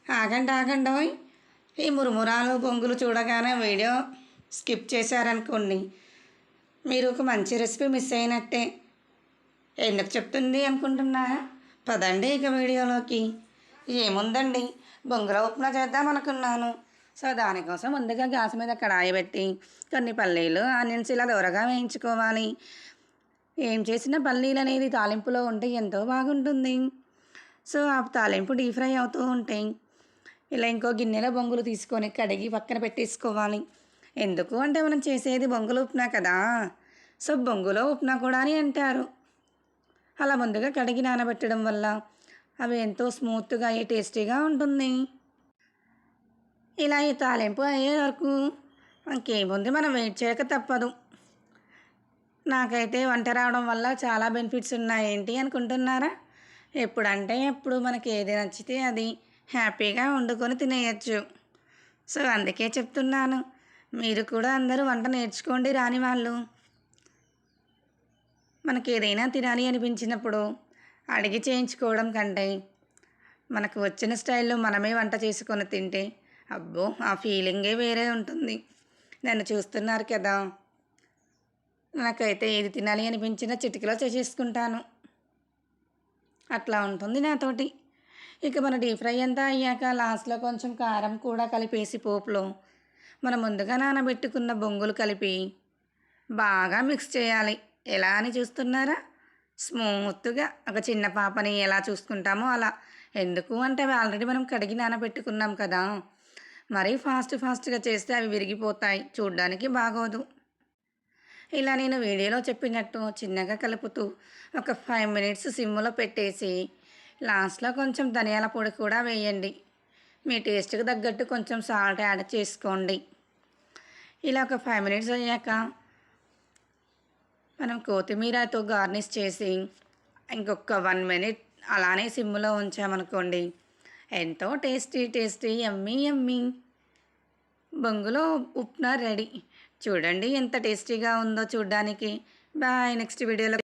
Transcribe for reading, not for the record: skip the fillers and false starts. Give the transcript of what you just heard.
ఆగండి ఆగండి ఓయ్. ఈ మురుమురాలు బొంగులు చూడగానే వీడియో స్కిప్ చేశారనుకోండి, మీరు ఒక మంచి రెసిపీ మిస్ అయినట్టే. ఎందుకు చెప్తుంది అనుకుంటున్నారా? పదండి ఇక వీడియోలోకి. ఏముందండి, బొంగుల ఉప్మా చేద్దాం అనుకున్నాను. సో దానికోసం ముందుగా గ్యాస్ మీద కడాయి పెట్టి కొన్ని పల్లీలు ఆనియన్స్ ఇలా దూరగా వేయించుకోవాలి. ఏం చేసినా పల్లీలు అనేది తాలింపులో ఉంటే ఎంతో బాగుంటుంది. సో ఆ తాలింపు డీప్ ఫ్రై అవుతూ ఉంటాయి. ఇలా ఇంకో గిన్నెలో బొంగులు తీసుకొని కడిగి పక్కన పెట్టేసుకోవాలి. ఎందుకు అంటే మనం చేసేది బొంగులు ఉప్మా కదా, సో బొంగులో ఉప్మా కూడా అని అంటారు. అలా ముందుగా కడిగి నానబెట్టడం వల్ల అవి ఎంతో స్మూత్గా అయ్యి టేస్టీగా ఉంటుంది. ఇలా ఈ తాలింపు అయ్యే వరకు ఇంకేముంది, మనం వెయిట్ చేయక తప్పదు. నాకైతే వంట రావడం వల్ల చాలా బెనిఫిట్స్ ఉన్నాయి. ఏంటి అనుకుంటున్నారా? ఎప్పుడంటే ఎప్పుడు మనకి ఏది నచ్చితే అది హ్యాపీగా వండుకొని తినేయచ్చు. సో అందుకే చెప్తున్నాను, మీరు కూడా అందరూ వంట నేర్చుకోండి. రాని వాళ్ళు మనకి ఏదైనా తినాలి అనిపించినప్పుడు అడిగి చేయించుకోవడం కంటే మనకు వచ్చిన స్టైల్లో మనమే వంట చేసుకొని తింటే అబ్బో ఆ ఫీలింగే వేరే ఉంటుంది. నన్ను చూస్తున్నారు కదా, నాకైతే ఏది తినాలి అనిపించినా చిటికలో చేసేసుకుంటాను. అట్లా ఉంటుంది నాతోటి. ఇక మన డీప్ ఫ్రై అంతా అయ్యాక లాస్ట్లో కొంచెం కారం కూడా కలిపేసి పోపులో మనం ముందుగా నానబెట్టుకున్న బొంగులు కలిపి బాగా మిక్స్ చేయాలి. ఎలా అని చూస్తున్నారా? స్మూత్గా ఒక చిన్న పాపని ఎలా చూసుకుంటామో అలా. ఎందుకు అంటే అవి ఆల్రెడీ మనం కడిగి నానబెట్టుకున్నాం కదా, మరీ ఫాస్ట్గా చేస్తే అవి విరిగిపోతాయి, చూడ్డానికి బాగోదు. ఇలా నేను వీడియోలో చెప్పినట్టు చిన్నగా కలుపుతూ ఒక 5 మినిట్స్ సిమ్లో పెట్టేసి లాస్ట్లో కొంచెం ధనియాల పొడి కూడా వేయండి. మీ టేస్ట్కి తగ్గట్టు కొంచెం సాల్ట్ యాడ్ చేసుకోండి. ఇలా ఒక 5 మినిట్స్ అయ్యాక మనం కొత్తిమీరతో గార్నిష్ చేసి ఇంకొక 1 మినిట్ అలానే సిమ్లో ఉంచామనుకోండి, ఎంతో టేస్టీ యమ్మీ బొంగులో ఉప్మా రెడీ. చూడండి ఎంత టేస్టీగా ఉందో చూడ్డానికి. బాయ్, నెక్స్ట్ వీడియోలో